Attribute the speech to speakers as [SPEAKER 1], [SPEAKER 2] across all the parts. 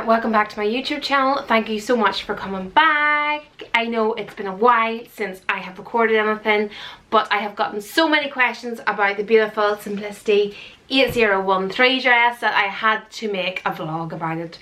[SPEAKER 1] welcome back to my YouTube channel. Thank you so much for coming back. I know it's been a while since I have recorded anything, but I have gotten so many questions about the beautiful Simplicity 8013 dress that I had to make a vlog about it.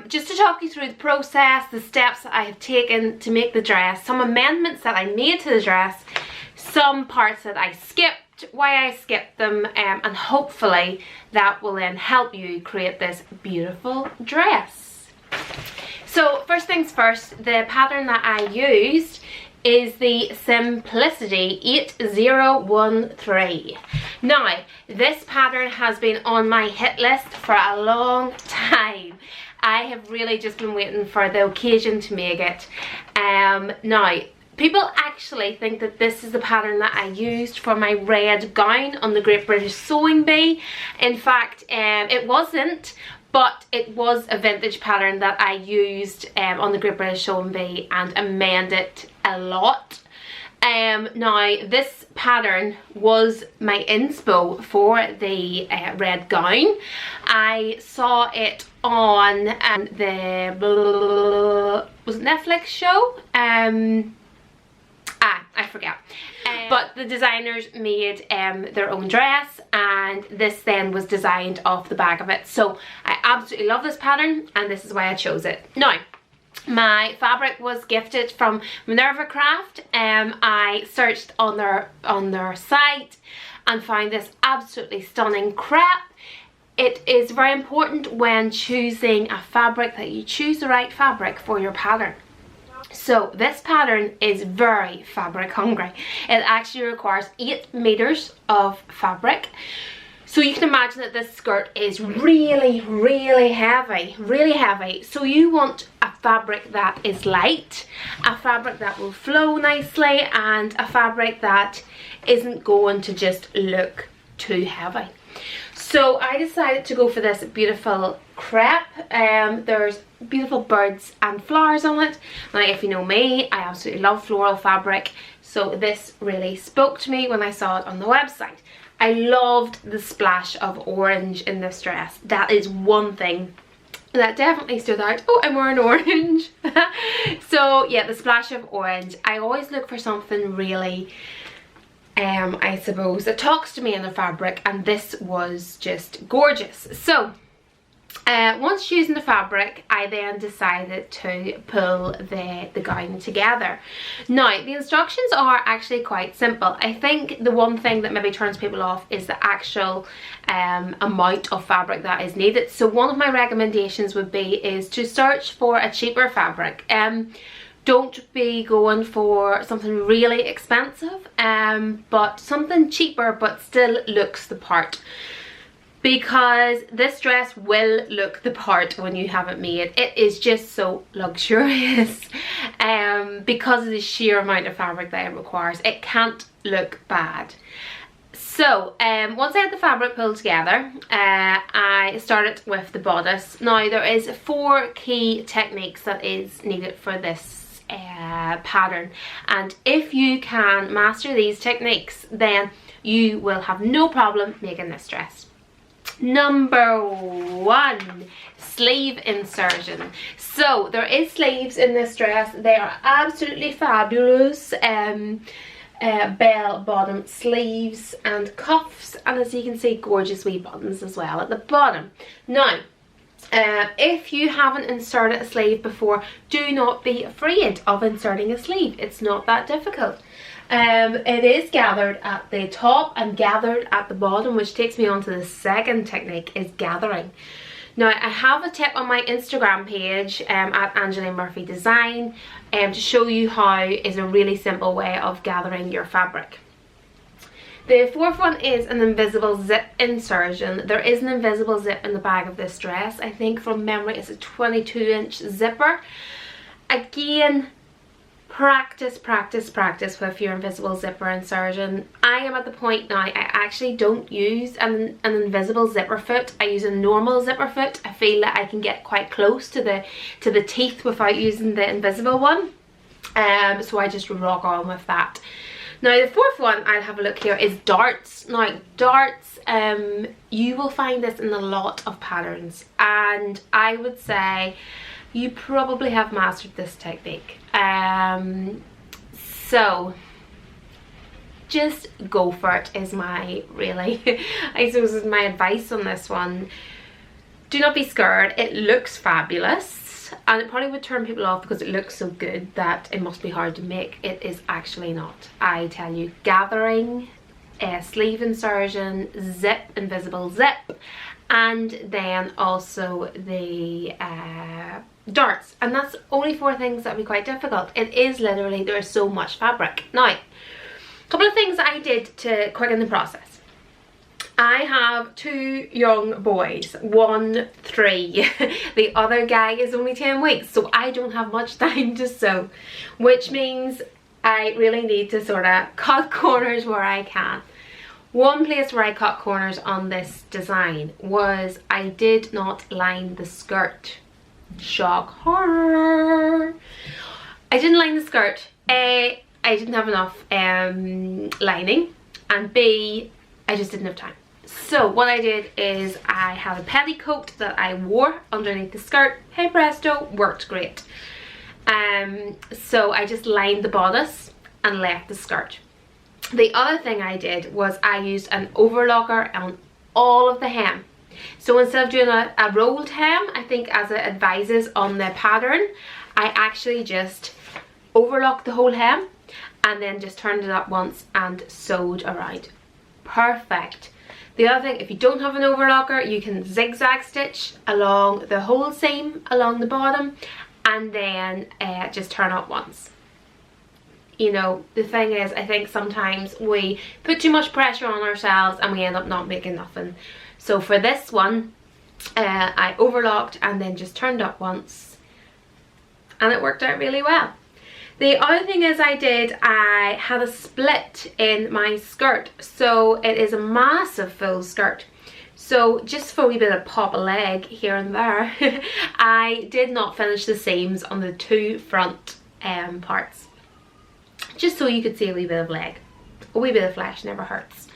[SPEAKER 1] Just to talk you through the process, the steps that I have taken to make the dress, some amendments that I made to the dress, some parts that I skipped, why I skipped them, and hopefully that will then help you create this beautiful dress. So first things first, the pattern that I used is the Simplicity 8013. Now, this pattern has been on my hit list for a long time. I have really just been waiting for the occasion to make it. Now, people actually think that this is the pattern that I used for my red gown on the Great British Sewing Bee. In fact, it wasn't, but it was a vintage pattern that I used on the Great British Sewing Bee and amended a lot. Now, this pattern was my inspo for the red gown. I saw it on the was it Netflix show? I forget. But the designers made their own dress, and this then was designed off the back of it. So I absolutely love this pattern, and this is why I chose it. Now, my fabric was gifted from Minerva Craft. I searched on their site and found this absolutely stunning crepe. It is very important when choosing a fabric that you choose the right fabric for your pattern. So this pattern is very fabric hungry. It actually requires 8 meters of fabric. So you can imagine that this skirt is really heavy. So you want a fabric that is light, a fabric that will flow nicely, and a fabric that isn't going to just look too heavy. So I decided to go for this beautiful crepe. There's beautiful birds and flowers on it. Now, if you know me, I absolutely love floral fabric, so this really spoke to me when I saw it on the website. I loved the splash of orange in this dress. That is one thing that definitely stood out. Oh, I'm wearing orange. So yeah, the splash of orange. I always look for something really I suppose that talks to me in the fabric, and this was just gorgeous. So once choosing the fabric, I then decided to pull the gown together. Now, the instructions are actually quite simple. I think the one thing that maybe turns people off is the actual amount of fabric that is needed. So one of my recommendations would be is to search for a cheaper fabric. Don't be going for something really expensive, but something cheaper but still looks the part. Because this dress will look the part when you have it made. It is just so luxurious because of the sheer amount of fabric that it requires. It can't look bad. So once I had the fabric pulled together, I started with the bodice. Now, there is 4 key techniques that is needed for this pattern, and if you can master these techniques, then you will have no problem making this dress. Number 1, sleeve insertion. So there is sleeves in this dress. They are absolutely fabulous. Bell bottom sleeves and cuffs, and as you can see, gorgeous wee buttons as well at the bottom. Now, if you haven't inserted a sleeve before, do not be afraid of inserting a sleeve. It's not that difficult. It is gathered at the top and gathered at the bottom, which takes me on to the second technique, is gathering. Now, I have a tip on my Instagram page at Angeline Murphy Design to show you how is a really simple way of gathering your fabric. The 4th one is an invisible zip insertion. There is an invisible zip in the bag of this dress. I think from memory it's a 22-inch zipper. Again, practice with your invisible zipper insertion. I am at the point now, I actually don't use an invisible zipper foot. I use a normal zipper foot. I feel that I can get quite close to the teeth without using the invisible one. So I just rock on with that. Now the fourth one I'll have a look here is darts. Now darts, you will find this in a lot of patterns, and I would say you probably have mastered this technique. So just go for it is my I suppose is my advice on this one. Do not be scared. It looks fabulous, and it probably would turn people off because it looks so good that it must be hard to make. It is actually not. I tell you, gathering, sleeve insertion, zip, invisible zip, and then also the darts, and that's only 4 things that would be quite difficult. It is literally, there's so much fabric. Now, a couple of things I did to quicken the process. I have 2 young boys, 1 3. The other guy is only 10 weeks, so I don't have much time to sew, which means I really need to sort of cut corners where I can. One place where I cut corners on this design was I did not line the skirt. Shock horror. I didn't line the skirt. A, I didn't have enough lining, and B, I just didn't have time. So what I did is I had a petticoat that I wore underneath the skirt. Hey presto, worked great. So I just lined the bodice and left the skirt. The other thing I did was I used an overlocker on all of the hem. So instead of doing a rolled hem, I think as it advises on the pattern, I actually just overlocked the whole hem and then just turned it up once and sewed around. Perfect. The other thing, if you don't have an overlocker, you can zigzag stitch along the whole seam along the bottom and then just turn up once. You know, the thing is, I think sometimes we put too much pressure on ourselves and we end up not making nothing. So for this one, I overlocked and then just turned up once, and it worked out really well. The other thing is I had a split in my skirt, so it is a massive full skirt. So just for a wee bit of pop a leg here and there, I did not finish the seams on the 2 front parts. Just so you could see a wee bit of leg. A wee bit of flesh never hurts.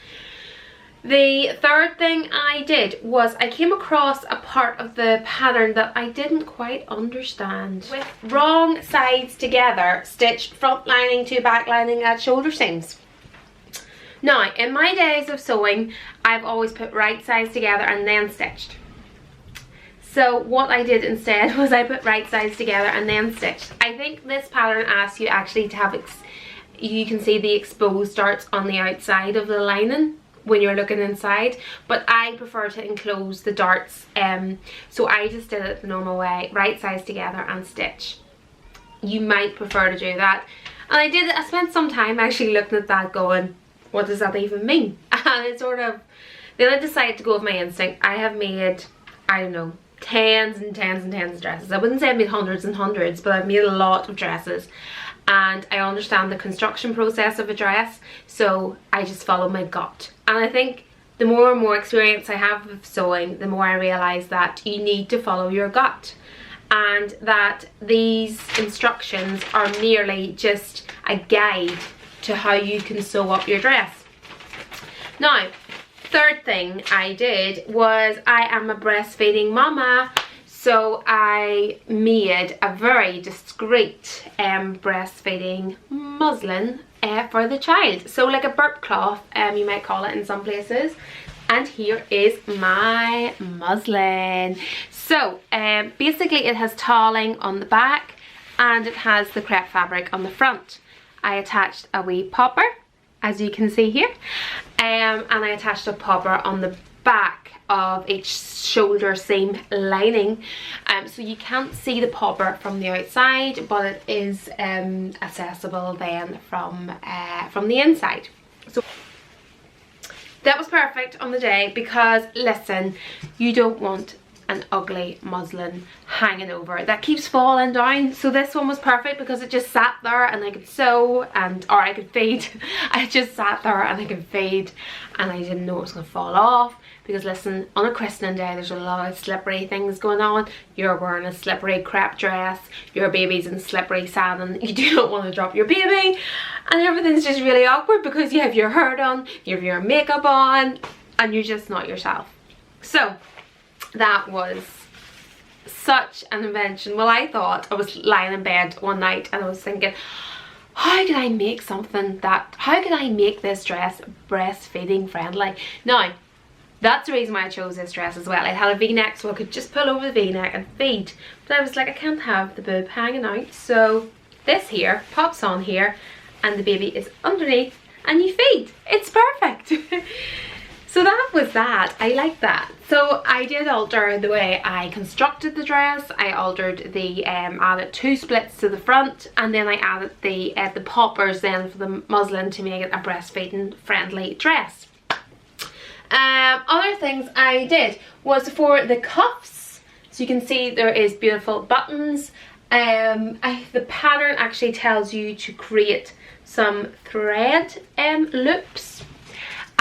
[SPEAKER 1] The third thing I did was I came across a part of the pattern that I didn't quite understand. With wrong sides together, stitch front lining to back lining at shoulder seams. Now, in my days of sewing, I've always put right sides together and then stitched. So what I did instead was I put right sides together and then stitched. I think this pattern asks you actually to have, you can see the exposed darts on the outside of the lining when you're looking inside, but I prefer to enclose the darts, so I just did it the normal way, right sides together and stitch. You might prefer to do that, and I spent some time actually looking at that going, what does that even mean? And it sort of, then I decided to go with my instinct. I have made, I don't know, tens and tens and tens of dresses. I wouldn't say I've made hundreds and hundreds, but I've made a lot of dresses, and I understand the construction process of a dress, so I just follow my gut. And I think the more and more experience I have with sewing, the more I realise that you need to follow your gut, and that these instructions are merely just a guide to how you can sew up your dress. Now, third thing I did was I am a breastfeeding mama, so I made a very discreet breastfeeding muslin for the child. So like a burp cloth, you might call it in some places. And here is my muslin. So basically it has toweling on the back and it has the crepe fabric on the front. I attached a wee popper, as you can see here, and I attached a popper on the back of each shoulder seam lining, so you can't see the popper from the outside, but it is accessible then from the inside. So that was perfect on the day, because listen, you don't want an ugly muslin hanging over it that keeps falling down. So this one was perfect because it just sat there and I could sew or I could feed. I just sat there and I could feed and I didn't know it was going to fall off. Because listen, on a christening day there's a lot of slippery things going on. You're wearing a slippery crepe dress, your baby's in slippery satin, you do not want to drop your baby, and everything's just really awkward because you have your hair done, you have your makeup on, and you're just not yourself. So that was such an invention. Well, I thought, I was lying in bed one night and I was thinking, how can I make how can I make this dress breastfeeding friendly? Now, that's the reason why I chose this dress as well. It had a v-neck so I could just pull over the v-neck and feed. But I was like, I can't have the boob hanging out. So this here pops on here and the baby is underneath and you feed. It's perfect. So that was that. I like that. So I did alter the way I constructed the dress. I altered the, added 2 splits to the front, and then I added the poppers then for the muslin to make it a breastfeeding friendly dress. Other things I did was for the cuffs, so you can see there is beautiful buttons. The pattern actually tells you to create some thread loops.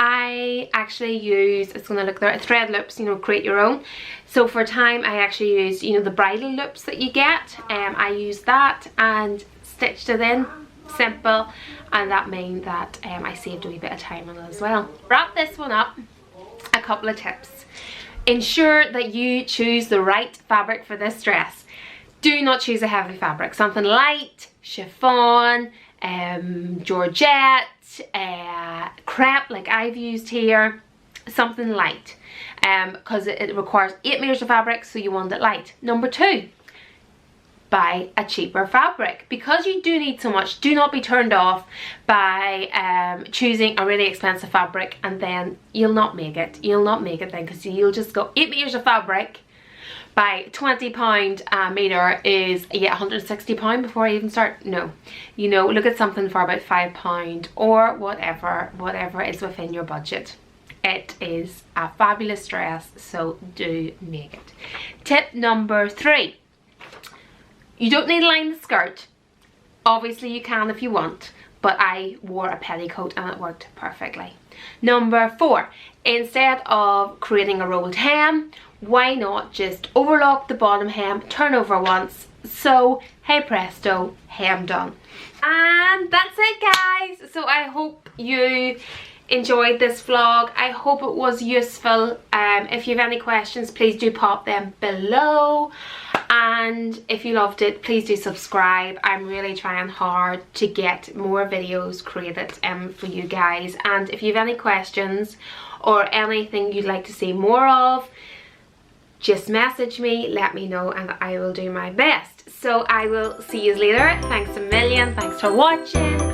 [SPEAKER 1] I actually use, it's going to look there, thread loops, you know, create your own. So for time I actually use, you know, the bridle loops that you get. I used that and stitched it in, simple, and that meant that I saved a wee bit of time on it as well. Wrap this one up. A couple of tips. Ensure that you choose the right fabric for this dress. Do not choose a heavy fabric. Something light, chiffon, georgette, crepe like I've used here. Something light, because it requires 8 meters of fabric, so you want it light. Number 2, buy a cheaper fabric. Because you do need so much, do not be turned off by choosing a really expensive fabric and then you'll not make it. You'll not make it then, because you'll just go 8 meters of fabric by £20 a meter is, yeah, £160 before I even start. No, you know, look at something for about £5 or whatever is within your budget. It is a fabulous dress, so do make it. Tip number 3. You don't need to line the skirt. Obviously you can if you want, but I wore a petticoat and it worked perfectly. Number 4, instead of creating a rolled hem, why not just overlock the bottom hem, turn over once, sew, hey presto, hem done. And that's it, guys. So I hope you enjoyed this vlog. I hope it was useful. If you have any questions, please do pop them below, and if you loved it, please do subscribe. I'm really trying hard to get more videos created for you guys, and if you have any questions or anything you'd like to see more of, just message me, let me know, and I will do my best. So I will see you later. Thanks a million, thanks for watching.